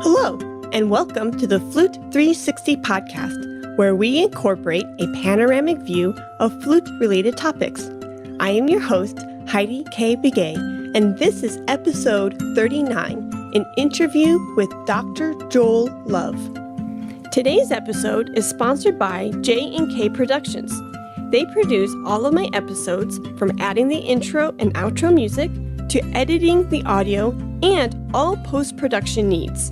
Hello, and welcome to the Flute 360 podcast, where we incorporate a panoramic view of flute-related topics. I am your host, Heidi K. Begay, and this is episode 39, an interview with Dr. Joel Love. Today's episode is sponsored by J&K Productions. They produce all of my episodes, from adding the intro and outro music to editing the audio and all post-production needs.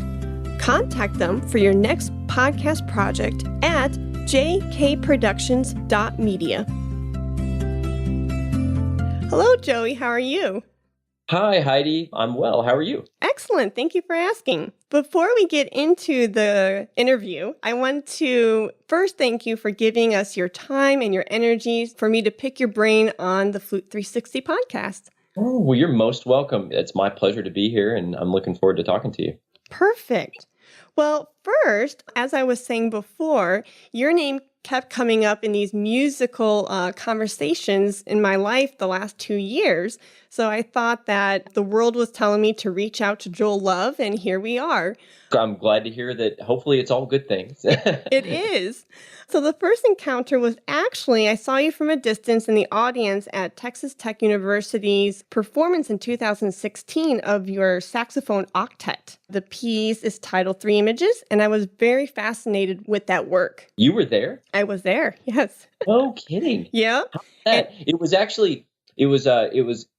Contact them for your next podcast project at jkproductions.media. Hello, Joey. How are you? Hi, Heidi. I'm well. How are you? Excellent. Thank you for asking. Before we get into the interview, I want to first thank you for giving us your time and your energy for me to pick your brain on the Flute 360 podcast. Oh, well, you're most welcome. It's my pleasure to be here, and I'm looking forward to talking to you. Perfect. Well, first, as I was saying before, your name kept coming up in these musical conversations in my life the last 2 years. So I thought that the world was telling me to reach out to Joel Love, and here we are. I'm glad to hear that. Hopefully it's all good things. It is. So the first encounter was actually, I saw you from a distance in the audience at Texas Tech University's performance in 2016 of your Saxophone Octet. The piece is titled Three Images, and I was very fascinated with that work. You were there? I was there, yes. No kidding. Yeah. It was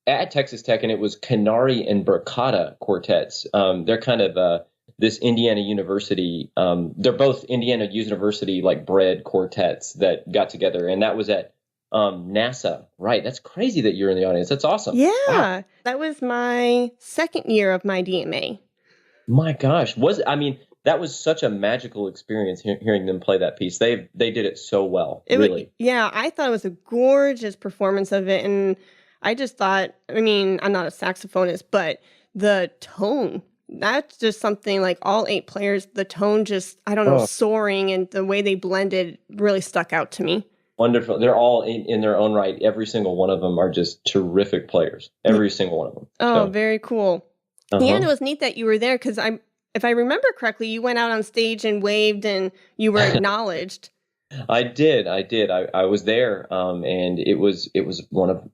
at Texas Tech, and it was Canary and Braccata quartets. They're kind of this Indiana University, they're both Indiana University like bred quartets that got together, and that was at NASA. Right. That's crazy that you're in the audience. That's awesome. Yeah. Wow. That was my second year of my DMA. My gosh. That was such a magical experience hearing them play that piece. They did it so well, really. I thought it was a gorgeous performance of it, and I just thought, I'm not a saxophonist, but the tone, that's just something like all 8 players, the tone just, soaring, and the way they blended really stuck out to me. Wonderful. They're all in their own right. Every single one of them are just terrific players. Every single one of them. Oh, very cool. Uh-huh. And it was neat that you were there because if I remember correctly, you went out on stage and waved and you were acknowledged. I did. I was there, and it was one of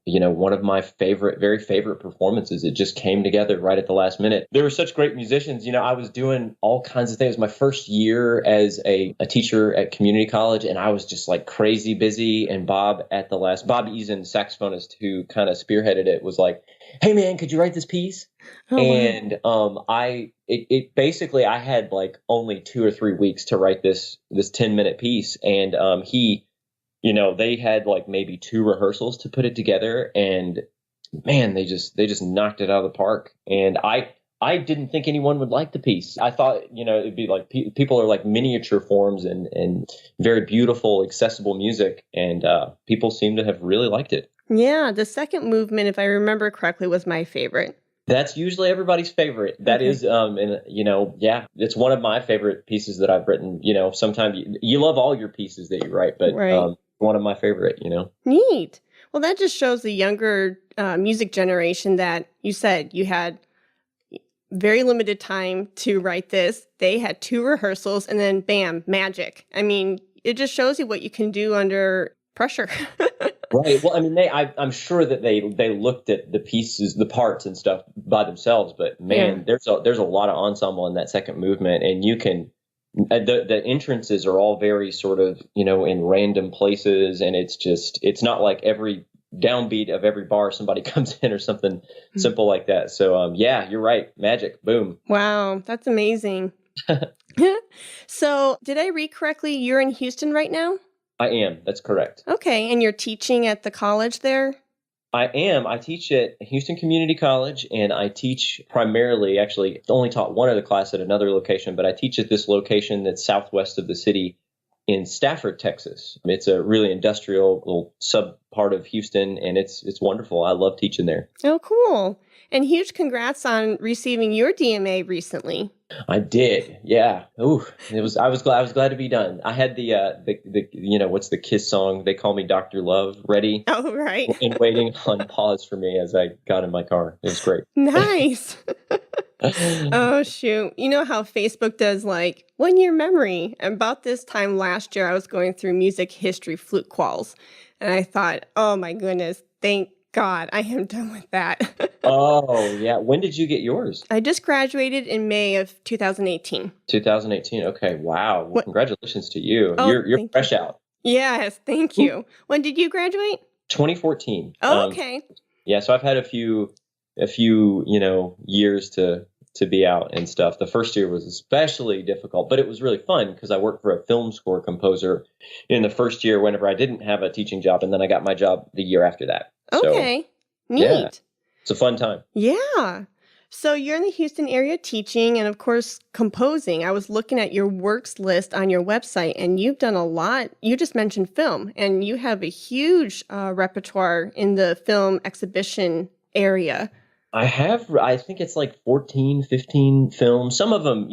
my very favorite performances. It just came together right at the last minute. There were such great musicians. I was doing all kinds of things. My first year as a teacher at community college, and I was just like crazy busy. And Bob Eason, saxophonist who kind of spearheaded it, was like, "Hey man, could you write this piece?" Oh, and basically I had like only 2 or 3 weeks to write this 10-minute piece, and they had like maybe 2 rehearsals to put it together, and man, they just knocked it out of the park. And I didn't think anyone would like the piece. I thought it'd be like people are like miniature forms and very beautiful, accessible music, and people seem to have really liked it. Yeah, the second movement, if I remember correctly, was my favorite. That's usually everybody's favorite. That is, it's one of my favorite pieces that I've written. Sometimes you love all your pieces that you write, but right. One of my favorite, Neat. Well, that just shows the younger music generation that you said you had very limited time to write this. They had 2 rehearsals and then bam, magic. It just shows you what you can do under pressure. Right. Well, I'm sure that they looked at the pieces, the parts and stuff by themselves, but man, there's a lot of ensemble in that second movement, and you can, the entrances are all very sort of, in random places, and it's not like every downbeat of every bar somebody comes in or something simple like that. So, you're right. Magic. Boom. Wow. That's amazing. So did I read correctly? You're in Houston right now? I am. That's correct. Okay. And you're teaching at the college there? I am. I teach at Houston Community College, and I teach primarily, actually, only taught one other class at another location, but I teach at this location that's southwest of the city in Stafford, Texas. It's a really industrial little sub part of Houston, and it's wonderful. I love teaching there. Oh, cool. And huge congrats on receiving your DMA recently. I did. Yeah. Ooh, I was glad to be done. I had the what's the Kiss song? They Call Me Dr. Love ready. Oh, right. And waiting on pause for me as I got in my car. It was great. Nice. Oh, shoot. You know how Facebook does like 1 year memory? About this time last year, I was going through music history flute quals. And I thought, oh my goodness, thank God I am done with that. Oh, yeah. When did you get yours? I just graduated in May of 2018. 2018. Okay. Wow. Well, What? congratulations to you. Oh, You're thank you. fresh out. Yes, thank you. When did you graduate? 2014. Oh, okay. Yeah. So I've had a few, years to be out and stuff. The first year was especially difficult, but it was really fun because I worked for a film score composer in the first year whenever I didn't have a teaching job, and then I got my job the year after that. So Okay. yeah, Neat. it's a fun time. Yeah. So you're in the Houston area teaching and, of course, composing. I was looking at your works list on your website, and you've done a lot. You just mentioned film, and you have a huge repertoire in the film exhibition area. I think it's like 14, 15 films. Some of them,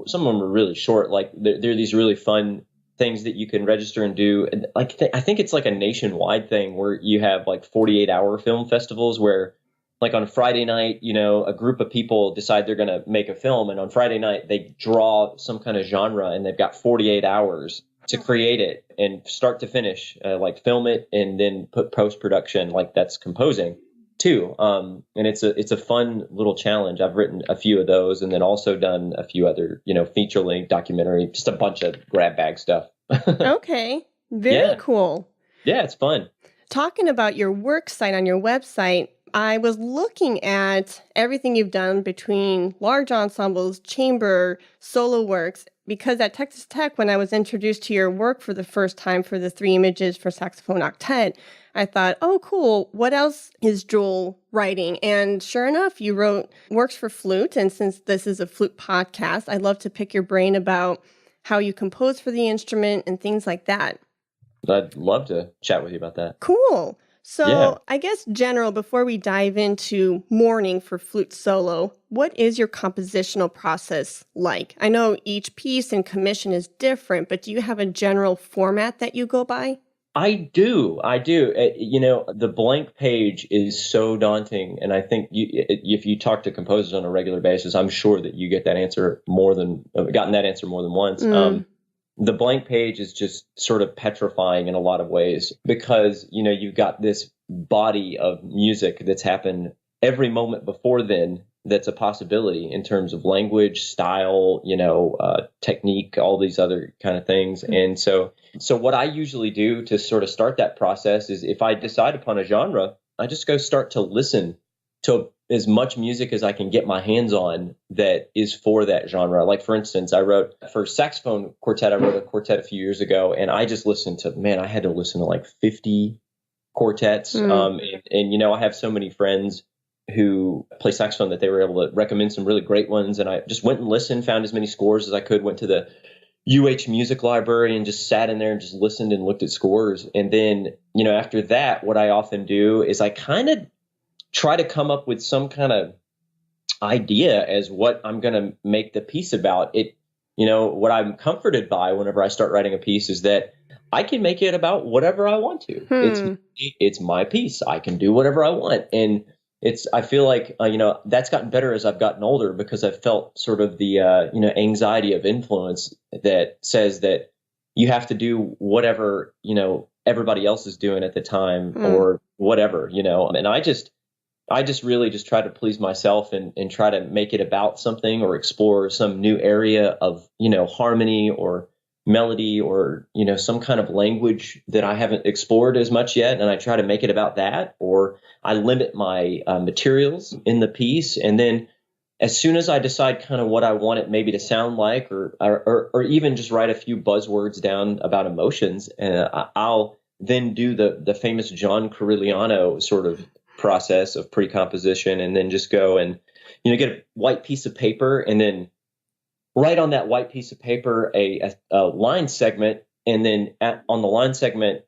some of them are really short. Like they're these really fun things that you can register and do. And like, I think it's like a nationwide thing where you have like 48-hour film festivals where like on Friday night, a group of people decide they're going to make a film. And on Friday night, they draw some kind of genre and they've got 48 hours to create it and start to finish, like film it and then put post-production, like that's composing too. And it's a fun little challenge. I've written a few of those and then also done a few other, feature length documentary, just a bunch of grab bag stuff. Okay. Very cool. Yeah, it's fun. Talking about your work site on your website, I was looking at everything you've done between large ensembles, chamber, solo works, because at Texas Tech, when I was introduced to your work for the first time for the 3 images for Saxophone Octet, I thought, oh, cool. What else is Joel writing? And sure enough, you wrote works for flute. And since this is a flute podcast, I'd love to pick your brain about how you compose for the instrument and things like that. I'd love to chat with you about that. Cool. So Yeah. I guess general, before we dive into Mourning for flute solo, what is your compositional process like? I know each piece and commission is different, but do you have a general format that you go by? I do. The blank page is so daunting. And I think if you talk to composers on a regular basis, I'm sure that you get that answer gotten that answer more than once. The blank page is just sort of petrifying in a lot of ways because, you've got this body of music that's happened every moment before then that's a possibility in terms of language, style, technique, all these other kind of things. And so what I usually do to sort of start that process is if I decide upon a genre, I just go start to listen to as much music as I can get my hands on that is for that genre. Like, for instance, I wrote for saxophone quartet, I wrote a quartet a few years ago, and I just listened to, I had to listen to like 50 quartets. And I have so many friends who play saxophone that they were able to recommend some really great ones. And I just went and listened, found as many scores as I could, went to the music library and just sat in there and just listened and looked at scores. And then, after that, what I often do is I kind of try to come up with some kind of idea as what I'm going to make the piece about. What I'm comforted by whenever I start writing a piece is that I can make it about whatever I want to. It's my piece. I can do whatever I want. And I feel like, that's gotten better as I've gotten older because I've felt sort of the, anxiety of influence that says that you have to do whatever, everybody else is doing at the time or whatever, and I just really just try to please myself and try to make it about something or explore some new area of, harmony or melody or, some kind of language that I haven't explored as much yet. And I try to make it about that, or I limit my materials in the piece. And then as soon as I decide kind of what I want it maybe to sound like, or even just write a few buzzwords down about emotions, I'll then do the famous John Corigliano sort of process of pre-composition, and then just go and get a white piece of paper and then write on that white piece of paper a line segment, and then on the line segment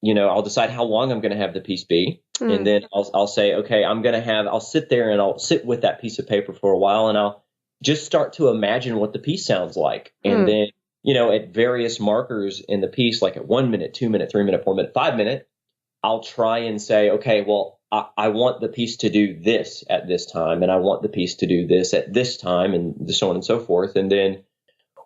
I'll decide how long I'm going to have the piece be, and then I'll say, okay, I'll sit there and I'll sit with that piece of paper for a while, and I'll just start to imagine what the piece sounds like. And then at various markers in the piece, like at 1 minute, 2 minute, 3 minute, 4 minute, 5 minute, I'll try and say, okay, well, I want the piece to do this at this time, and I want the piece to do this at this time, and so on and so forth. And then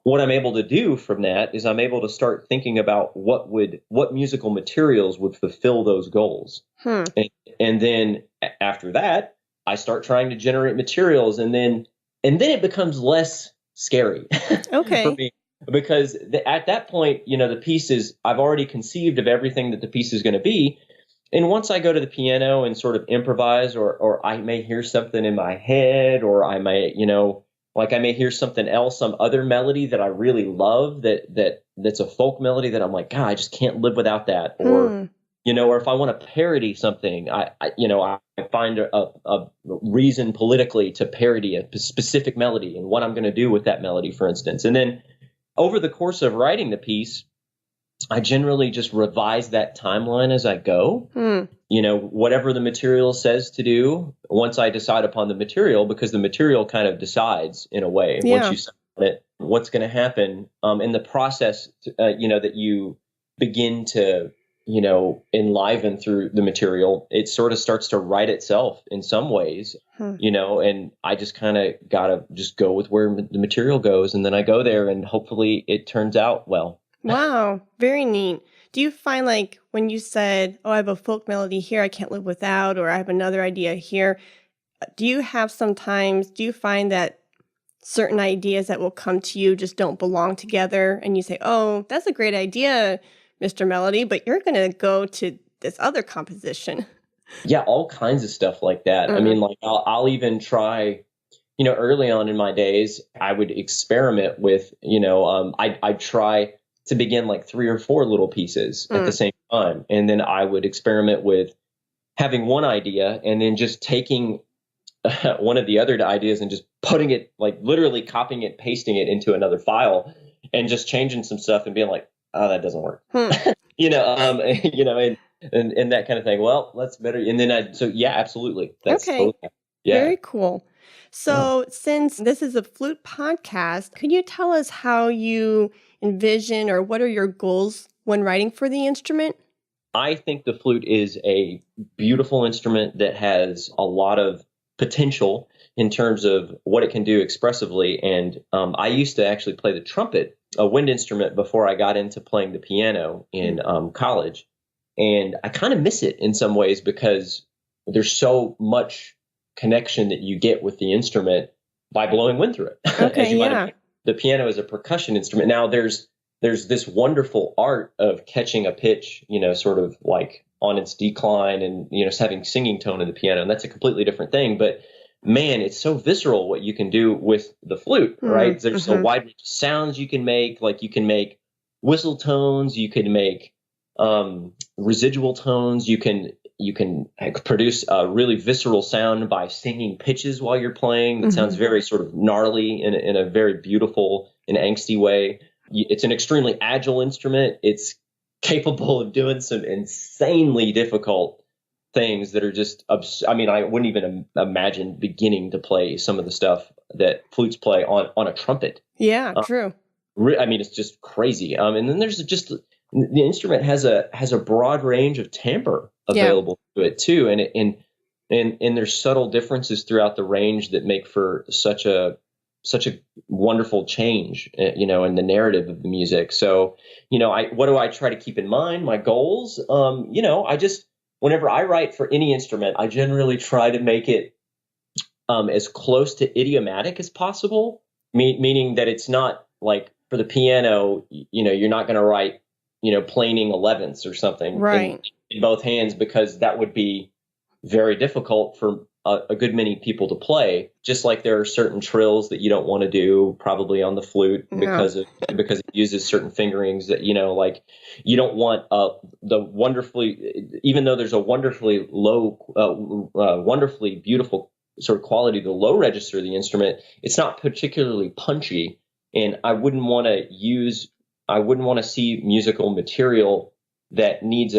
what I'm able to do from that is I'm able to start thinking about what musical materials would fulfill those goals. And then after that, I start trying to generate materials, and then it becomes less scary for me, because at that point, the piece is, I've already conceived of everything that the piece is going to be. And once I go to the piano and sort of improvise, or I may hear something in my head, or I may, I may hear something else, some other melody that I really love, that's a folk melody that I'm like, God, I just can't live without that. Or, or if I want to parody something, I find a reason politically to parody a specific melody and what I'm going to do with that melody, for instance. And then over the course of writing the piece, I generally just revise that timeline as I go. Whatever the material says to do, once I decide upon the material, because the material kind of decides in a way, once you set on it, what's going to happen in the process, that you begin to, enliven through the material. It sort of starts to write itself in some ways, and I just kind of got to just go with where the material goes. And then I go there, and hopefully it turns out well. Wow, very neat. Do you find, like, when you said, I have a folk melody here I can't live without, or I have another idea here, do you find that certain ideas that will come to you just don't belong together, and you say, that's a great idea, Mr. Melody, but you're going to go to this other composition? Yeah, all kinds of stuff like that. I mean, like, I'll even try, early on in my days, I would experiment with, I'd try to begin like 3 or 4 little pieces at the same time. And then I would experiment with having one idea and then just taking one of the other ideas and just putting it, like literally copying it, pasting it into another file, and just changing some stuff and being like, that doesn't work. And that kind of thing. Well, that's better. And then absolutely. That's totally, Very cool. So since this is a flute podcast, could you tell us how you envision, or what are your goals when writing for the instrument? I think the flute is a beautiful instrument that has a lot of potential in terms of what it can do expressively. And I used to actually play the trumpet, a wind instrument, before I got into playing the piano in college. And I kind of miss it in some ways because there's so much connection that you get with the instrument by blowing wind through it. The piano is a percussion instrument. Now there's this wonderful art of catching a pitch, sort of like on its decline, and, having singing tone in the piano. And that's a completely different thing. But man, it's so visceral what you can do with the flute, right? There's a wide range of sounds you can make. Like, you can make whistle tones, you can make residual tones, you can produce a really visceral sound by singing pitches while you're playing. That sounds very sort of gnarly in a very beautiful and angsty way. It's an extremely agile instrument. It's capable of doing some insanely difficult things that are just, I mean, I wouldn't even imagine beginning to play some of the stuff that flutes play on a trumpet. Yeah, true. I mean, it's just crazy. And then there's just, the instrument has a broad range of timbre available to it too, and there's subtle differences throughout the range that make for such a wonderful change, in the narrative of the music. So, what do I try to keep in mind? My goals, whenever I write for any instrument, I generally try to make it as close to idiomatic as possible, meaning that it's not like, for the piano, you're not going to write, planing 11ths or something in both hands, because that would be very difficult for a good many people to play. Just like there are certain trills that you don't want to do probably on the flute because it uses certain fingerings that, like, you don't want even though there's a wonderfully beautiful sort of quality to the low register of the instrument, it's not particularly punchy. And I wouldn't want to see musical material that needs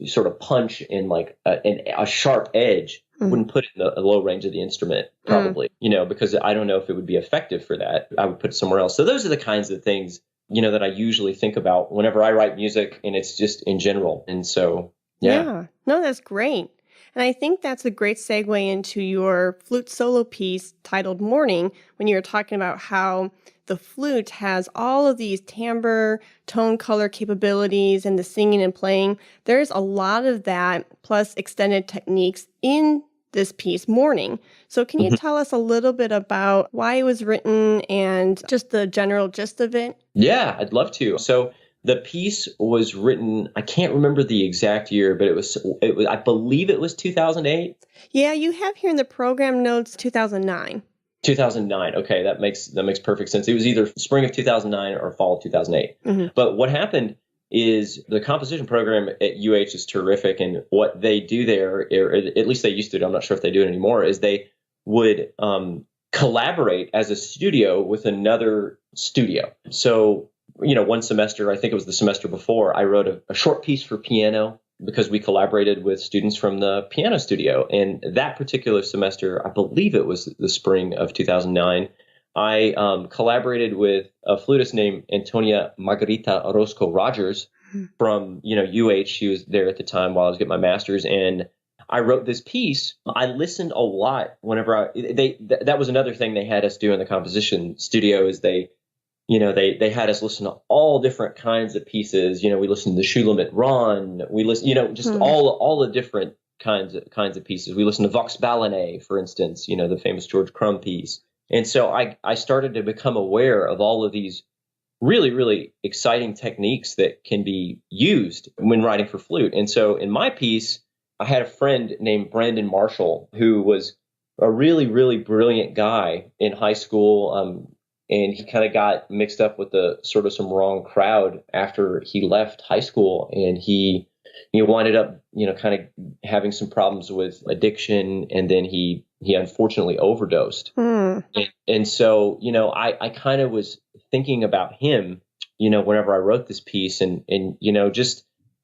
sort of punch and like a sharp edge. Wouldn't put it in the low range of the instrument probably, because I don't know if it would be effective for that. I would put it somewhere else. So those are the kinds of things, that I usually think about whenever I write music, and it's just in general. And so, no, that's great. And I think that's a great segue into your flute solo piece titled Mourning, when you were talking about how the flute has all of these timbre, tone, color capabilities, and the singing and playing. There's a lot of that, plus extended techniques in this piece, Mourning. So can you tell us a little bit about why it was written and just the general gist of it? Yeah, I'd love to. So the piece was written, I can't remember the exact year, but it was I believe it was 2008. Yeah, you have here in the program notes 2009. 2009. Okay, that makes perfect sense. It was either spring of 2009 or fall of 2008. But what happened is the composition program at UH is terrific, and what they do there, or at least they used to, I'm not sure if they do it anymore, is they would collaborate as a studio with another studio. So, one semester, I think it was the semester before, I wrote a short piece for piano because we collaborated with students from the piano studio. And that particular semester, I believe it was the spring of 2009, I collaborated with a flutist named Antonia Margarita Orozco Rogers from, UH. She was there at the time while I was getting my master's. And I wrote this piece. I listened a lot whenever that was another thing they had us do in the composition studio is they had us listen to all different kinds of pieces. We listened to Shulamit Ron. We listened, just all the different kinds of pieces. We listened to Vox Balané, for instance, the famous George Crumb piece. And so I started to become aware of all of these really, really exciting techniques that can be used when writing for flute. And so in my piece, I had a friend named Brandon Marshall, who was a really, really brilliant guy in high school. And he kind of got mixed up with some wrong crowd after he left high school. And he winded up, kind of having some problems with addiction. And then he unfortunately overdosed. And so, I kind of was thinking about him, whenever I wrote this piece and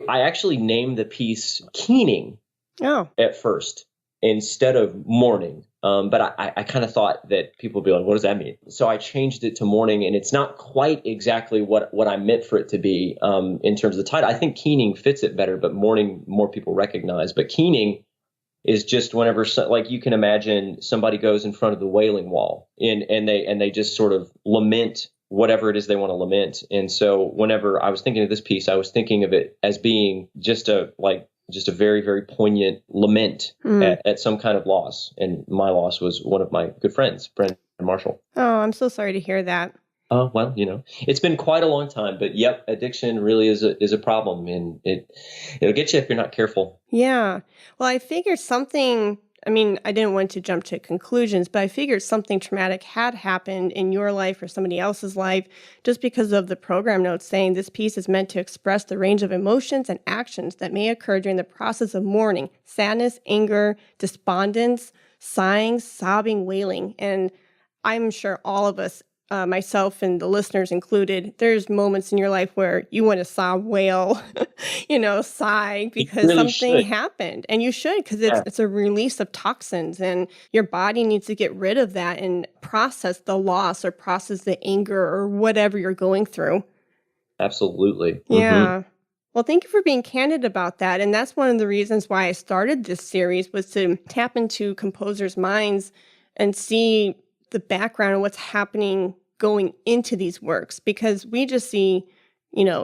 I actually named the piece Keening at first instead of Mourning. But I kind of thought that people would be like, what does that mean? So I changed it to Mourning, and it's not quite exactly what I meant for it to be in terms of the title. I think Keening fits it better, but Mourning more people recognize. But Keening is just whenever, like you can imagine, somebody goes in front of the Wailing Wall and they just sort of lament whatever it is they want to lament. And so whenever I was thinking of this piece, I was thinking of it as being just a very, very poignant lament at some kind of loss. And my loss was one of my good friends, Brandon Marshall. Oh, I'm so sorry to hear that. Oh, well, it's been quite a long time, but yep, addiction really is a problem, and it'll get you if you're not careful. Yeah. Well, I figured something, I didn't want to jump to conclusions, but I figured something traumatic had happened in your life or somebody else's life just because of the program notes saying this piece is meant to express the range of emotions and actions that may occur during the process of mourning: sadness, anger, despondence, sighing, sobbing, wailing. And I'm sure all of us, myself and the listeners included, there's moments in your life where you want to sob, wail, sigh because really something should. happened. And you should, because it's a release of toxins, and your body needs to get rid of that and process the loss or process the anger or whatever you're going through. Absolutely. Yeah. Well, thank you for being candid about that. And that's one of the reasons why I started this series, was to tap into composers' minds and see the background of what's happening going into these works, because we just see,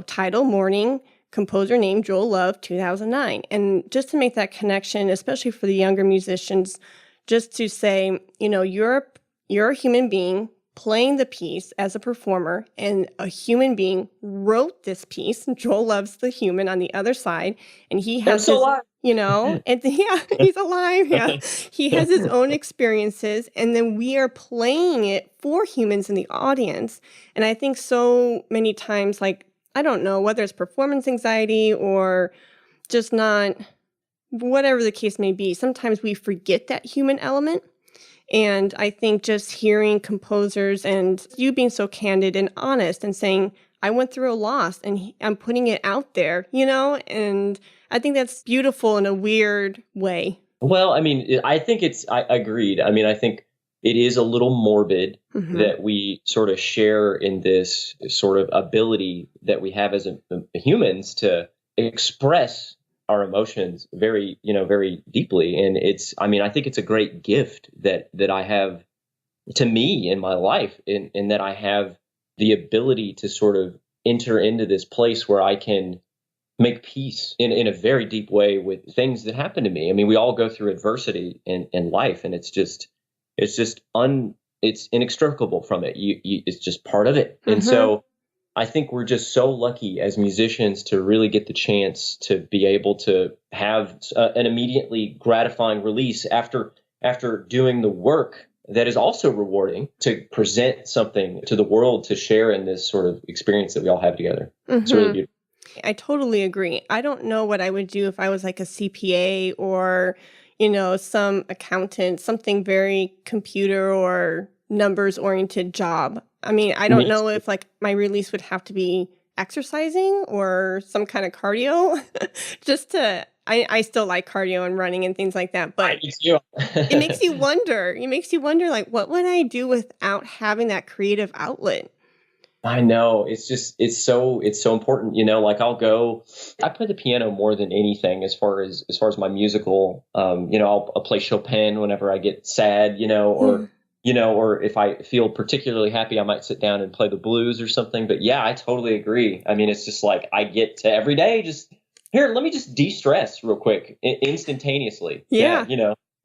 title Mourning, composer name Joel Love, 2009. And just to make that connection, especially for the younger musicians, just to say, you're a human being playing the piece as a performer, and a human being wrote this piece. Joel Love's the human on the other side, and he has his, and he's alive. Yeah, he has his own experiences, and then we are playing it for humans in the audience. And I think so many times, like, I don't know whether it's performance anxiety or just not, whatever the case may be, sometimes we forget that human element. And I think just hearing composers and you being so candid and honest and saying, I went through a loss and I'm putting it out there, and I think that's beautiful in a weird way. Well, I think I agreed. I think it is a little morbid that we sort of share in this sort of ability that we have as humans to express our emotions very, very deeply. And I think it's a great gift that I have to me in my life, in that I have the ability to sort of enter into this place where I can make peace in a very deep way with things that happen to me. I mean, we all go through adversity in life, and it's inextricable from it. It's just part of it. And so I think we're just so lucky as musicians to really get the chance to be able to have an immediately gratifying release after doing the work that is also rewarding, to present something to the world to share in this sort of experience that we all have together. It's really beautiful. I totally agree. I don't know what I would do if I was like a CPA or, some accountant, something very computer or numbers oriented job. I mean, I don't know if like my release would have to be exercising or some kind of cardio I still like cardio and running and things like that, but it makes you wonder, like, what would I do without having that creative outlet? I know. It's so important. Like I play the piano more than anything as far as my musical, I'll play Chopin whenever I get sad, or if I feel particularly happy, I might sit down and play the blues or something. But yeah, I totally agree. I mean, it's just like I get to every day just here, let me just de-stress real quick, instantaneously. Yeah.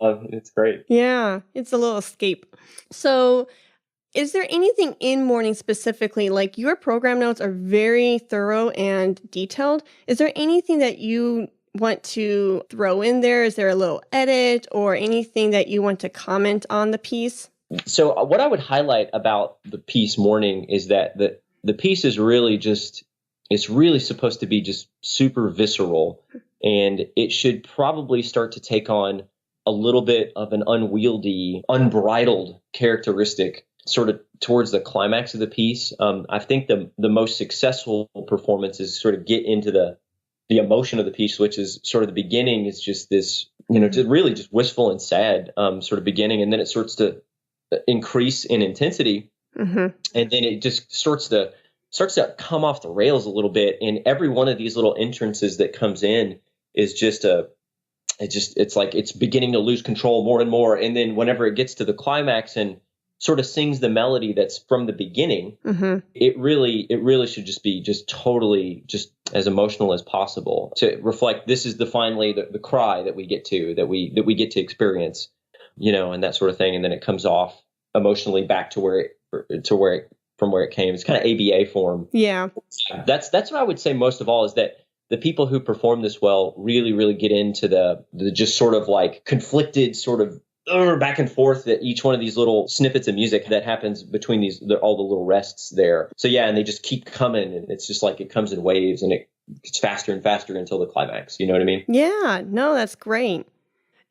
It's great. Yeah, it's a little escape. So is there anything in Mourning specifically, like your program notes are very thorough and detailed. Is there anything that you want to throw in there? Is there a little edit or anything that you want to comment on the piece? So what I would highlight about the piece Mourning is that the piece is really it's really supposed to be just super visceral, and it should probably start to take on a little bit of an unwieldy, unbridled characteristic sort of towards the climax of the piece. I think the most successful performances sort of get into the emotion of the piece, which is sort of the beginning is just this, just really just wistful and sad sort of beginning. And then it starts to increase in intensity. And then it just starts to come off the rails a little bit. And every one of these little entrances that comes in is it's like it's beginning to lose control more and more. And then whenever it gets to the climax and sort of sings the melody that's from the beginning, it really should just be just totally just as emotional as possible to reflect this is finally the cry that we get to experience, and that sort of thing. And then it comes off emotionally back from where it came. It's kind of ABA form. Yeah. That's what I would say most of all, is that the people who perform this well really, really get into the just sort of like conflicted sort of back and forth that each one of these little snippets of music that happens between all the little rests there. So yeah, and they just keep coming, and it's just like it comes in waves and it gets faster and faster until the climax. You know what I mean? Yeah, no, that's great.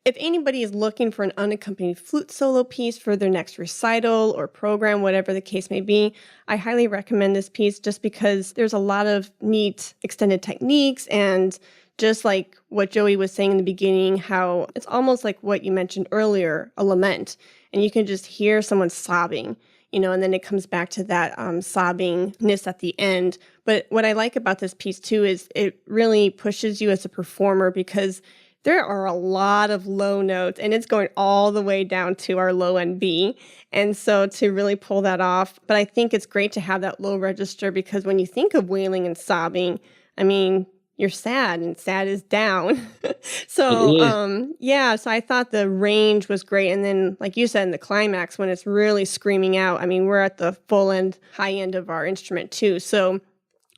If anybody is looking for an unaccompanied flute solo piece for their next recital or program, whatever the case may be, I highly recommend this piece just because there's a lot of neat extended techniques, and just like what Joey was saying in the beginning, how it's almost like what you mentioned earlier, a lament, and you can just hear someone sobbing, and then it comes back to that sobbingness at the end. But what I like about this piece too is it really pushes you as a performer, because there are a lot of low notes, and it's going all the way down to our low end B. And so to really pull that off, but I think it's great to have that low register, because when you think of wailing and sobbing, I mean, you're sad, and sad is down. So, so I thought the range was great. And then, like you said, in the climax, when it's really screaming out, I mean, we're at the full end, high end of our instrument too. So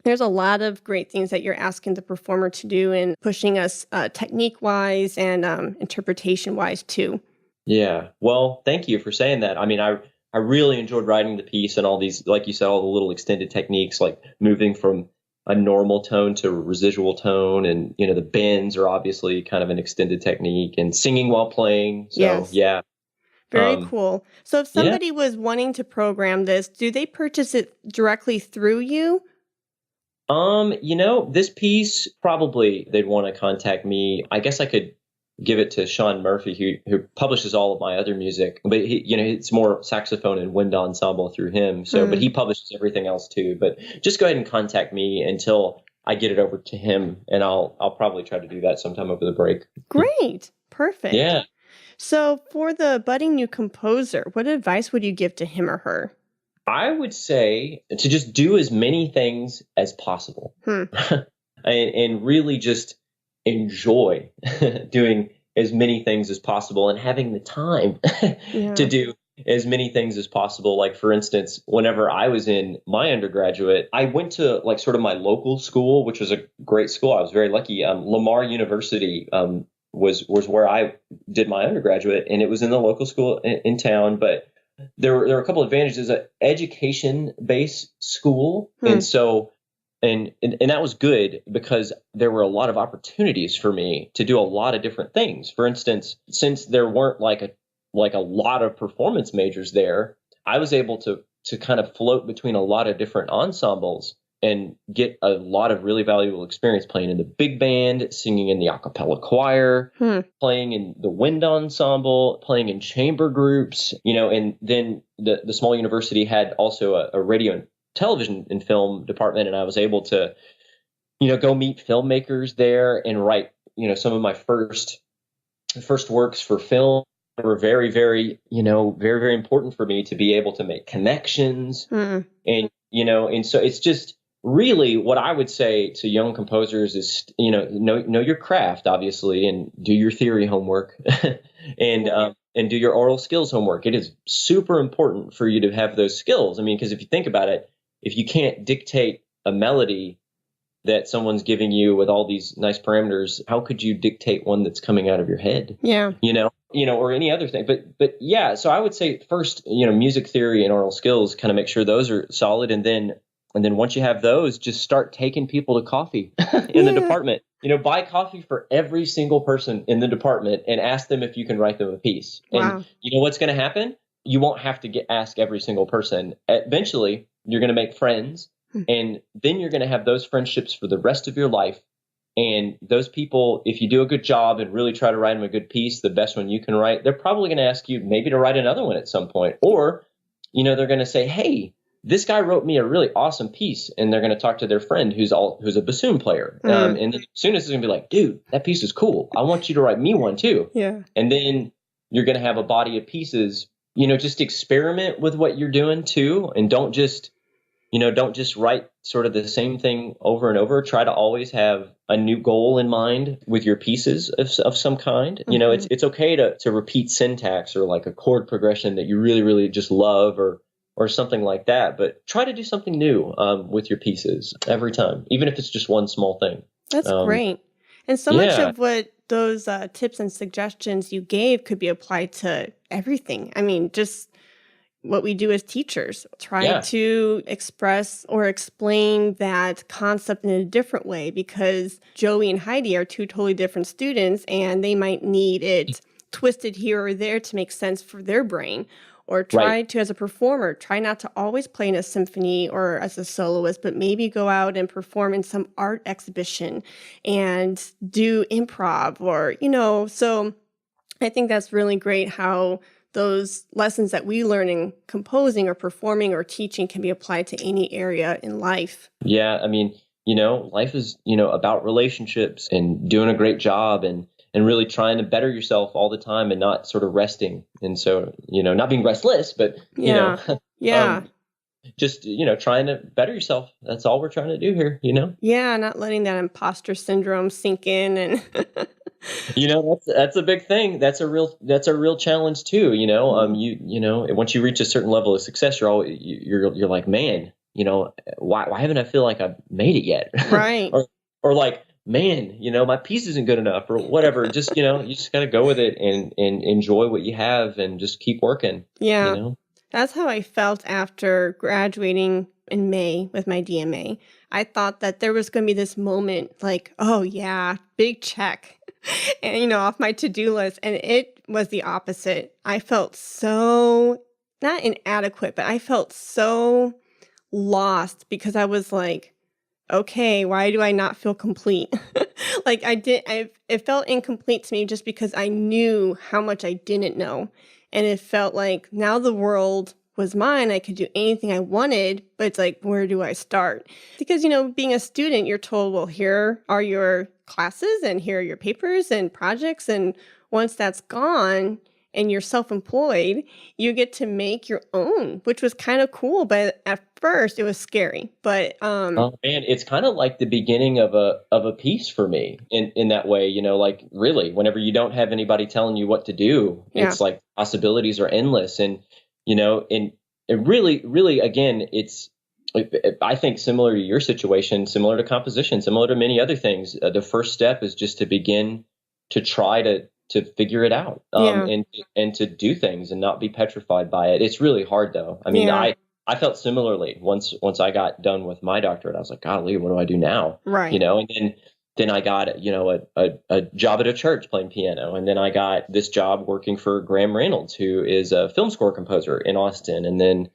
there's a lot of great things that you're asking the performer to do, and pushing us technique-wise and interpretation-wise too. Yeah. Well, thank you for saying that. I mean, I really enjoyed writing the piece, and all these, like you said, all the little extended techniques, like moving from a normal tone to a residual tone. And, the bends are obviously kind of an extended technique, and singing while playing. So, yes. Yeah. Very cool. So if somebody was wanting to program this, do they purchase it directly through you? This piece, probably they'd want to contact me. I guess I could give it to Sean Murphy, who publishes all of my other music, but it's more saxophone and wind ensemble through him. So, but he publishes everything else too. But just go ahead and contact me until I get it over to him, and I'll probably try to do that sometime over the break. Great. Perfect. Yeah. So for the budding new composer, what advice would you give to him or her? I would say to just do as many things as possible and really just enjoy doing as many things as possible and having the time to do as many things as possible. Like, for instance, whenever I was in my undergraduate, I went to like sort of my local school, which was a great school. I was very lucky. Lamar University was where I did my undergraduate, and it was in the local school in town. But there were a couple of advantages. An education-based school, and so and that was good because there were a lot of opportunities for me to do a lot of different things. For instance, since there weren't like a lot of performance majors there, I was able to kind of float between a lot of different ensembles and get a lot of really valuable experience playing in the big band, singing in the a cappella choir, playing in the wind ensemble, playing in chamber groups, and then the small university had also a radio and television and film department, and I was able to, go meet filmmakers there and write, some of my first works for film. Were very, very, very, very important for me to be able to make connections. And so it's just really what I would say to young composers is, know your craft, obviously, and do your theory homework and do your oral skills homework. It is super important for you to have those skills. I mean, because if you think about it, if you can't dictate a melody that someone's giving you with all these nice parameters, how could you dictate one that's coming out of your head? Yeah. Or any other thing. But yeah, so I would say first, music theory and oral skills, kind of make sure those are solid. And then once you have those, just start taking people to coffee in the department. Buy coffee for every single person in the department and ask them if you can write them a piece. Wow. And you know what's going to happen? You won't have to ask every single person. Eventually, you're going to make friends. And then you're going to have those friendships for the rest of your life. And those people, if you do a good job and really try to write them a good piece, the best one you can write, they're probably going to ask you maybe to write another one at some point. Or, they're going to say, hey, this guy wrote me a really awesome piece. And they're going to talk to their friend who's a bassoon player. And then as soon as it's going to be like, dude, that piece is cool. I want you to write me one too. Yeah. And then you're going to have a body of pieces. Just experiment with what you're doing too. And don't just write sort of the same thing over and over. Try to always have a new goal in mind with your pieces of some kind. It's okay to repeat syntax or like a chord progression that you really, really just love or something like that. But try to do something new with your pieces every time, even if it's just one small thing. That's great. And so much of what those tips and suggestions you gave could be applied to everything. I mean, just what we do as teachers, try to express or explain that concept in a different way, because Joey and Heidi are two totally different students and they might need it twisted here or there to make sense for their brain. Or try to, as a performer, try not to always play in a symphony or as a soloist, but maybe go out and perform in some art exhibition and do improv or, so I think that's really great how those lessons that we learn in composing or performing or teaching can be applied to any area in life. Yeah, I mean, life is, about relationships and doing a great job and really trying to better yourself all the time and not sort of resting. And so, not being restless, but, just, trying to better yourself. That's all we're trying to do here, Yeah, not letting that imposter syndrome sink in and that's a big thing. That's a real challenge too. Once you reach a certain level of success, you're like, man, why haven't I feel like I've made it yet? Right. or like, man, my piece isn't good enough or whatever. Just, you just gotta go with it and enjoy what you have and just keep working. Yeah. That's how I felt after graduating in May with my DMA. I thought that there was going to be this moment like, oh yeah, big check. And, off my to-do list. And it was the opposite. I felt so, not inadequate, but I felt so lost because I was like, okay, why do I not feel complete? It felt incomplete to me just because I knew how much I didn't know. And it felt like now the world was mine. I could do anything I wanted, but it's like, where do I start? Because, being a student, you're told, well, here are your classes and here are your papers and projects. And once that's gone and you're self-employed, you get to make your own, which was kind of cool. But at first it was scary. But Oh man, it's kind of like the beginning of a piece for me in that way, like really, whenever you don't have anybody telling you what to do, yeah, it's like possibilities are endless. And it really, again, I think similar to your situation, similar to composition, similar to many other things. The first step is just to begin to try to figure it out, and to do things and not be petrified by it. It's really hard though. I mean, I felt similarly once I got done with my doctorate. I was like, golly, what do I do now? Right. And then I got, a job at a church playing piano. And then I got this job working for Graham Reynolds, who is a film score composer in Austin. And then,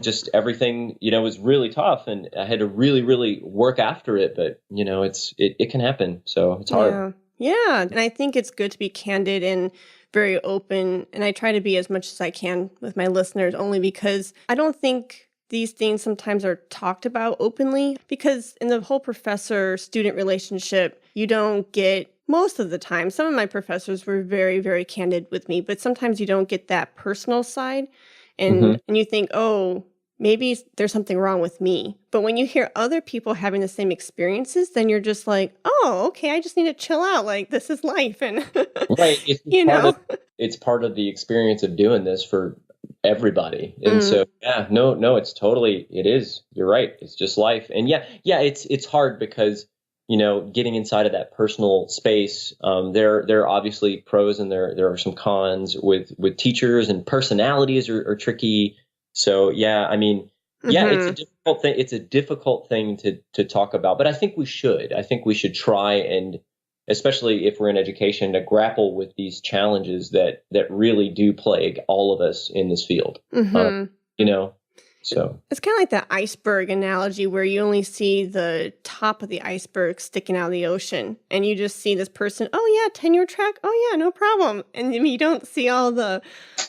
just everything, was really tough, and I had to really, really work after it. But, it can happen. So it's hard. Yeah. And I think it's good to be candid and very open. And I try to be as much as I can with my listeners, only because I don't think these things sometimes are talked about openly, because in the whole professor-student relationship, you don't get, most of the time, some of my professors were very, very candid with me, but sometimes you don't get that personal side. And you think, oh, maybe there's something wrong with me. But when you hear other people having the same experiences, then you're just like, oh, okay, I just need to chill out. Like, this is life. And, right. It's part of the experience of doing this for everybody. And so, it is. You're right. It's just life. And it's hard because, getting inside of that personal space, there are obviously pros and there are some cons with teachers, and personalities are tricky. So, I mean, it's a difficult thing. It's a difficult thing to talk about, but I think we should. I think we should try, and especially if we're in education, to grapple with these challenges that really do plague all of us in this field. So it's kind of like that iceberg analogy where you only see the top of the iceberg sticking out of the ocean, and you just see this person, oh yeah, tenure track, oh yeah, no problem. And you don't see all the...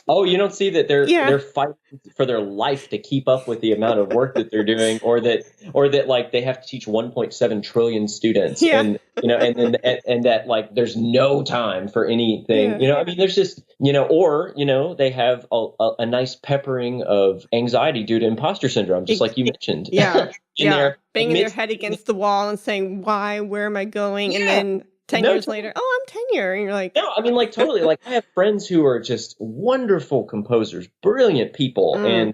Oh, you don't see that they're fighting for their life to keep up with the amount of work that they're doing, or that like they have to teach 1.7 trillion students, and and that like there's no time for anything. I mean, there's just or they have a nice peppering of anxiety due to imposter syndrome, just like you mentioned. Banging their head against the wall and saying, why, where am I going? And then 10 years later, oh, I'm tenure. And you're like... No, I mean, like, totally. Like, I have friends who are just wonderful composers, brilliant people. And,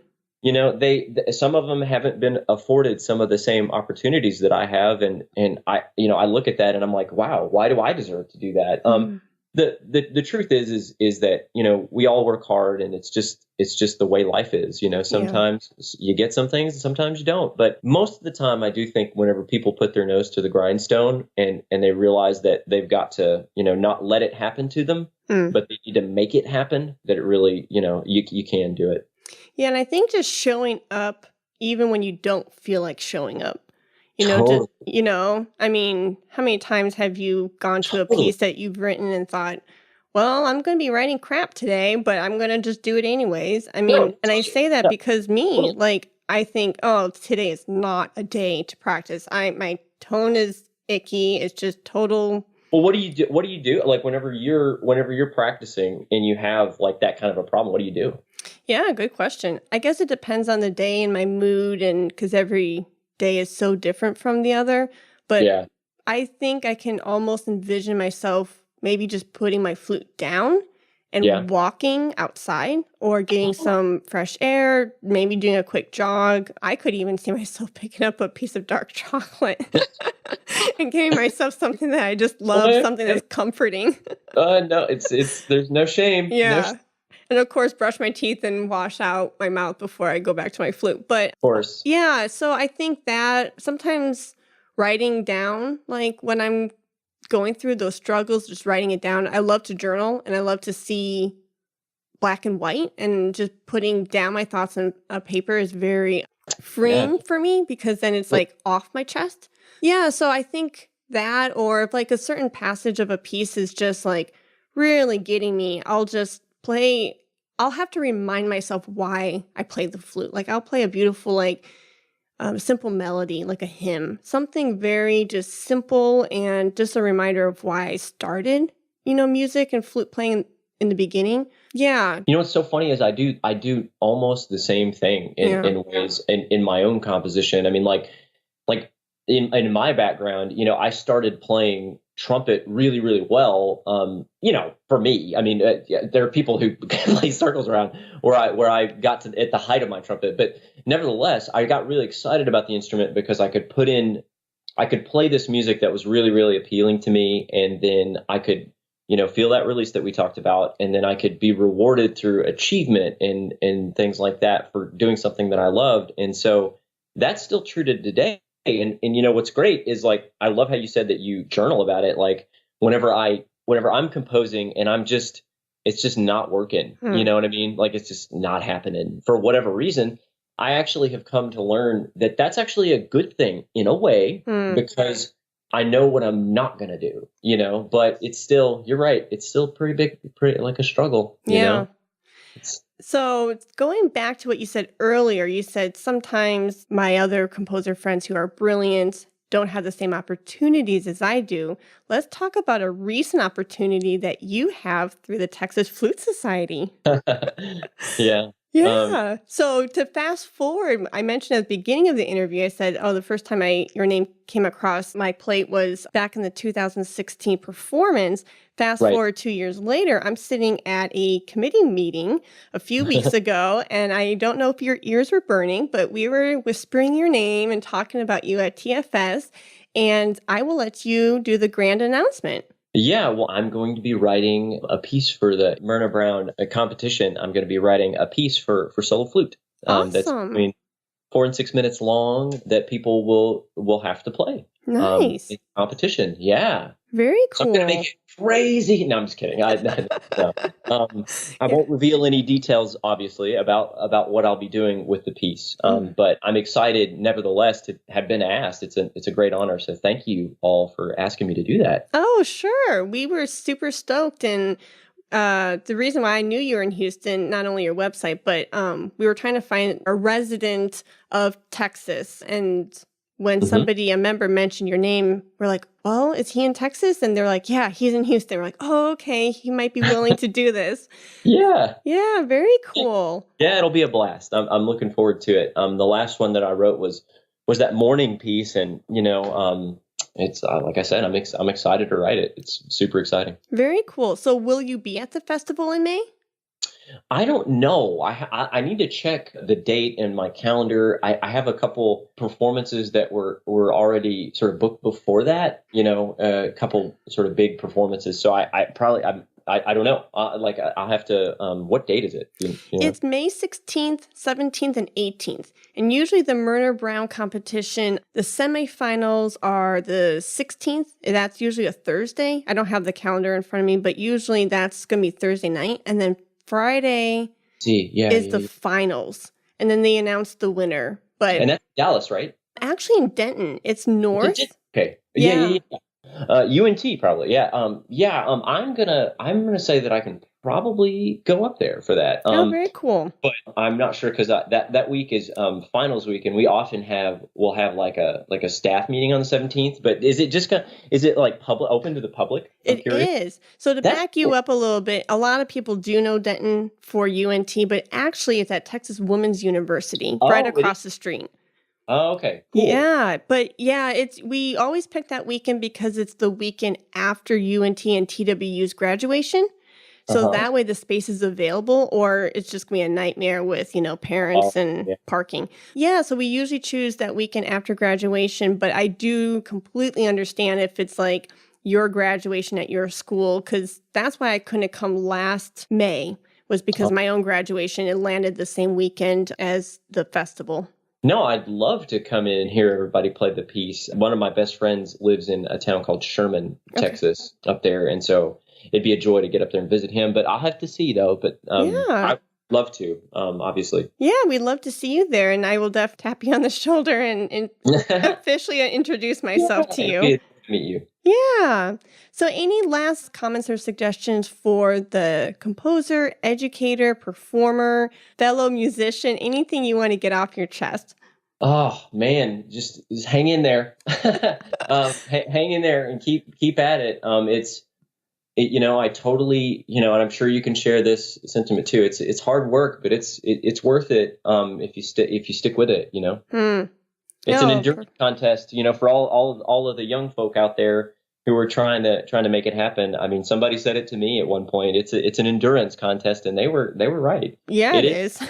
some of them haven't been afforded some of the same opportunities that I have. And I look at that and I'm like, wow, why do I deserve to do that? The truth is that, we all work hard, and it's just the way life is. Sometimes you get some things and sometimes you don't. But most of the time, I do think whenever people put their nose to the grindstone and they realize that they've got to, not let it happen to them, but they need to make it happen, that it really, you can do it. Yeah. And I think just showing up, even when you don't feel like showing up. I mean, how many times have you gone to a piece that you've written and thought, well, I'm going to be writing crap today, but I'm going to just do it anyways. I mean, and I say that because like, I think, oh, today is not a day to practice. My tone is icky. It's just total. Well, what do you do? What do you do? Like whenever you're practicing and you have like that kind of a problem, what do you do? Yeah, good question. I guess it depends on the day and my mood, and because every day is so different from the other. But I think I can almost envision myself maybe just putting my flute down and walking outside, or getting some fresh air, maybe doing a quick jog. I could even see myself picking up a piece of dark chocolate and giving myself something that I just love, something that's comforting. No, it's there's no shame. Yeah. And of course, brush my teeth and wash out my mouth before I go back to my flute. But of course. Yeah, so I think that sometimes writing down, like when I'm going through those struggles, just writing it down. I love to journal, and I love to see black and white, and just putting down my thoughts on a paper is very freeing for me, because then it's like off my chest. Yeah, so I think that, or if like a certain passage of a piece is just like really getting me, I'll just play I'll have to remind myself why I play the flute. Like I'll play a beautiful, like simple melody, like a hymn, something very just simple and just a reminder of why I started, music and flute playing in the beginning. Yeah. What's so funny is I do almost the same thing in ways in my own composition. I mean, like in my background, I started playing trumpet really, really well. For me, I mean, there are people who play circles around where I got to at the height of my trumpet, but nevertheless, I got really excited about the instrument because I could play this music that was really, really appealing to me, and then I could feel that release that we talked about. And then I could be rewarded through achievement and things like that for doing something that I loved. And so that's still true to today. And what's great is like, I love how you said that you journal about it. Like whenever I'm composing and it's just not working, you know what I mean? Like it's just not happening for whatever reason. I actually have come to learn that that's actually a good thing in a way, because I know what I'm not going to do, but it's still, you're right. It's still pretty like a struggle, you know? So going back to what you said earlier, you said sometimes my other composer friends who are brilliant don't have the same opportunities as I do. Let's talk about a recent opportunity that you have through the Texas Flute Society. Yeah. Yeah. So to fast forward, I mentioned at the beginning of the interview, I said, the first time your name came across my plate was back in the 2016 performance. Fast forward 2 years later, I'm sitting at a committee meeting a few weeks ago, and I don't know if your ears were burning, but we were whispering your name and talking about you at TFS, and I will let you do the grand announcement. Yeah, well, I'm going to be writing a piece for the Myrna Brown competition. I'm going to be writing a piece for solo flute. Awesome. That's 4 and 6 minutes long that people will have to play. Nice. In competition. Yeah. Very cool. So I'm going to make it crazy. No, I'm just kidding. I won't reveal any details, obviously, about what I'll be doing with the piece. But I'm excited, nevertheless, to have been asked. It's a great honor. So thank you all for asking me to do that. Oh, sure. We were super stoked. And the reason why I knew you were in Houston, not only your website, but we were trying to find a resident of Texas. And when a member mentioned your name, we're like, well, is he in Texas? And they're like, yeah, he's in Houston. We're like, oh, okay, he might be willing to do this. Yeah. Yeah, very cool. Yeah, it'll be a blast. I'm looking forward to it. The last one that I wrote was that Mourning piece, and it's like I said, I'm excited to write it. It's super exciting. Very cool. So will you be at the festival in May? I don't know. I need to check the date in my calendar. I have a couple performances that were already sort of booked before that, a couple sort of big performances. So I don't know. I'll have to, what date is it? It's May 16th, 17th, and 18th. And usually the Myrna Brown competition, the semifinals are the 16th. That's usually a Thursday. I don't have the calendar in front of me, but usually that's going to be Thursday night. And then Friday is the finals, and then they announce the winner. And that's Dallas, right? Actually, in Denton, it's north. Okay. Yeah. UNT probably. Yeah. I'm gonna say that I can probably go up there for that. Very cool. But I'm not sure because that week is finals week, and we often we'll have like a staff meeting on the 17th. But is it like public, open to the public? It is. So to back you up a little bit, a lot of people do know Denton for UNT, but actually it's at Texas Women's University, right across the street. Oh, okay. Cool. Yeah, but we always pick that weekend because it's the weekend after UNT and TWU's graduation. So that way the space is available, or it's just going to be a nightmare with, parents and parking. Yeah, so we usually choose that weekend after graduation, but I do completely understand if it's like your graduation at your school, because that's why I couldn't come last May, was because my own graduation, it landed the same weekend as the festival. No, I'd love to come in and hear everybody play the piece. One of my best friends lives in a town called Sherman, Texas, up there. And so it'd be a joy to get up there and visit him. But I'll have to see, though. But I'd love to, obviously. Yeah, we'd love to see you there. And I will tap you on the shoulder and officially introduce myself to you. meet you. Yeah. So any last comments or suggestions for the composer, educator, performer, fellow musician, anything you want to get off your chest? Oh man, just hang in there. Hang in there and keep at it. I totally, and I'm sure you can share this sentiment too. It's hard work, but it's worth it. If you stick with it, It's an endurance contest, for all of the young folk out there who are trying to make it happen. I mean, somebody said it to me at one point. It's an endurance contest, and they were right. Yeah, it is.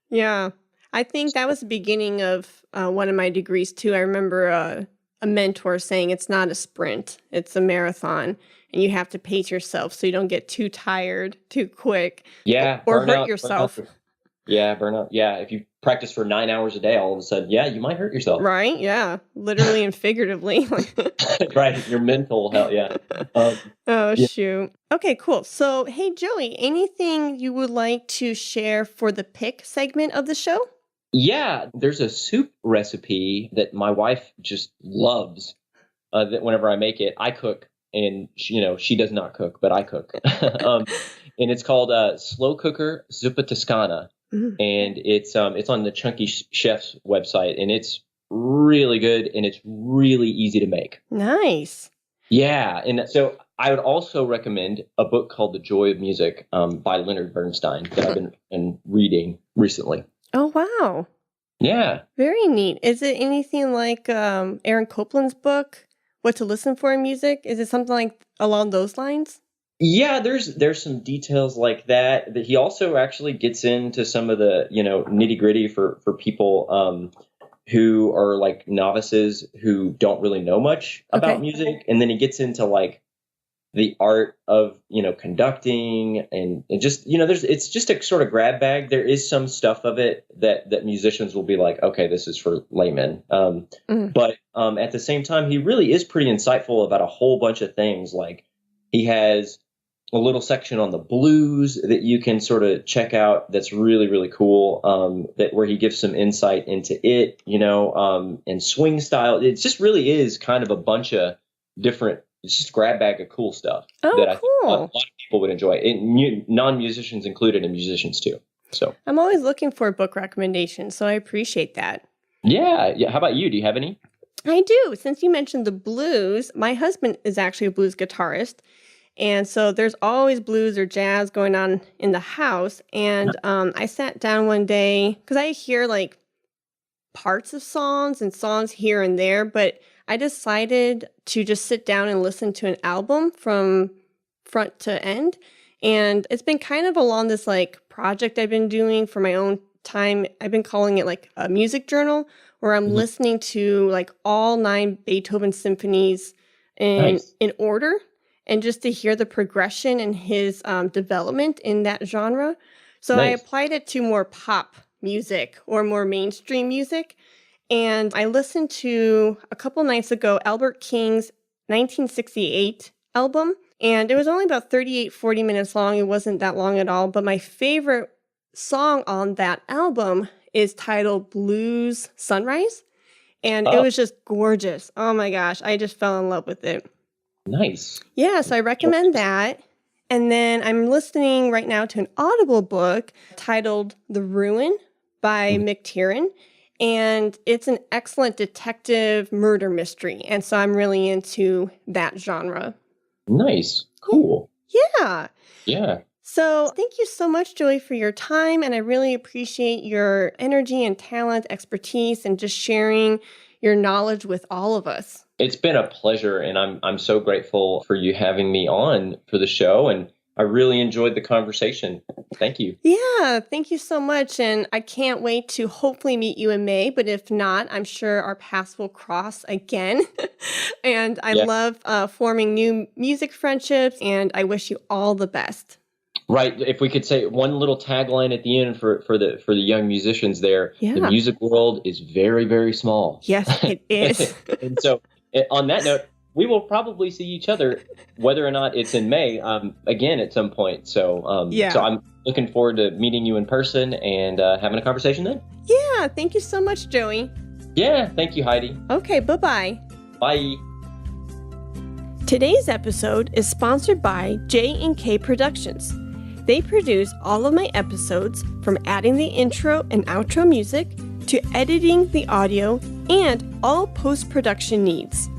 Yeah. I think that was the beginning of one of my degrees too. I remember a mentor saying it's not a sprint, it's a marathon, and you have to pace yourself so you don't get too tired too quick. Yeah, or hurt yourself. Burnout. Yeah, if you practice for 9 hours a day, all of a sudden, you might hurt yourself. Right? Yeah, literally and figuratively. Right, your mental health. Yeah. Shoot. Okay, cool. So, hey, Joey, anything you would like to share for the pick segment of the show? Yeah, there's a soup recipe that my wife just loves. That whenever I make it, I cook, and she does not cook, but I cook. And it's called Slow Cooker Zuppa Toscana, and it's on the Chunky Chef's website, and it's really good, and it's really easy to make. Nice. Yeah, and so I would also recommend a book called The Joy of Music by Leonard Bernstein that I've been reading recently. Oh, wow. Yeah. Very neat. Is it anything like Aaron Copland's book, What to Listen For in Music? Is it something like along those lines? Yeah, there's some details like that he also actually gets into some of the, nitty gritty for people who are like novices who don't really know much about music. And then he gets into like the art of, conducting and just, it's just a sort of grab bag. There is some stuff of it that musicians will be like, okay, this is for laymen. But at the same time, he really is pretty insightful about a whole bunch of things. Like he has a little section on the blues that you can sort of check out. That's really, really cool. Where he gives some insight into it, and swing style. It just really is kind of a bunch of different, it's just grab bag of cool stuff that I think a lot of people would enjoy. Non-musicians included and musicians too. So I'm always looking for book recommendations, so I appreciate that. Yeah. How about you? Do you have any? I do. Since you mentioned the blues, my husband is actually a blues guitarist. And so there's always blues or jazz going on in the house. And I sat down one day because I hear like parts of songs and songs here and there, but I decided to just sit down and listen to an album from front to end. And it's been kind of along this like project I've been doing for my own time. I've been calling it like a music journal where I'm listening to like all 9 Beethoven symphonies in order. And just to hear the progression and his development in that genre. So I applied it to more pop music or more mainstream music. And I listened to, a couple nights ago, Albert King's 1968 album. And it was only about 40 minutes long. It wasn't that long at all. But my favorite song on that album is titled Blues Sunrise. And it was just gorgeous. Oh my gosh, I just fell in love with it. Nice. Yeah, so I recommend that. And then I'm listening right now to an Audible book titled The Ruin by Mick Tieran. And it's an excellent detective murder mystery. And so I'm really into that genre. Nice. Cool. Yeah. Yeah. So thank you so much, Joey, for your time. And I really appreciate your energy and talent, expertise, and just sharing your knowledge with all of us. It's been a pleasure, and I'm so grateful for you having me on for the show, and I really enjoyed the conversation. Thank you. Yeah, thank you so much, and I can't wait to hopefully meet you in May, but if not, I'm sure our paths will cross again. And I love forming new music friendships, and I wish you all the best. Right. If we could say one little tagline at the end for the young musicians there, the music world is very, very small. Yes, it is. And so on that note, we will probably see each other, whether or not it's in May, again at some point. So, so I'm looking forward to meeting you in person and having a conversation then. Yeah. Thank you so much, Joey. Yeah. Thank you, Heidi. Okay. Bye-bye. Bye. Today's episode is sponsored by J&K Productions. They produce all of my episodes, from adding the intro and outro music to editing the audio and all post-production needs.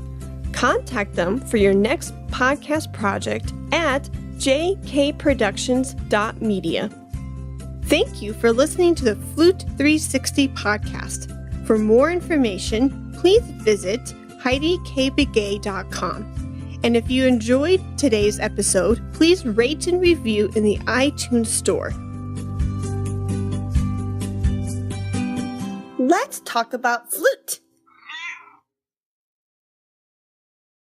Contact them for your next podcast project at jkproductions.media. Thank you for listening to the Flute 360 podcast. For more information, please visit HeidiKBegay.com. And if you enjoyed today's episode, please rate and review in the iTunes store. Let's talk about flute.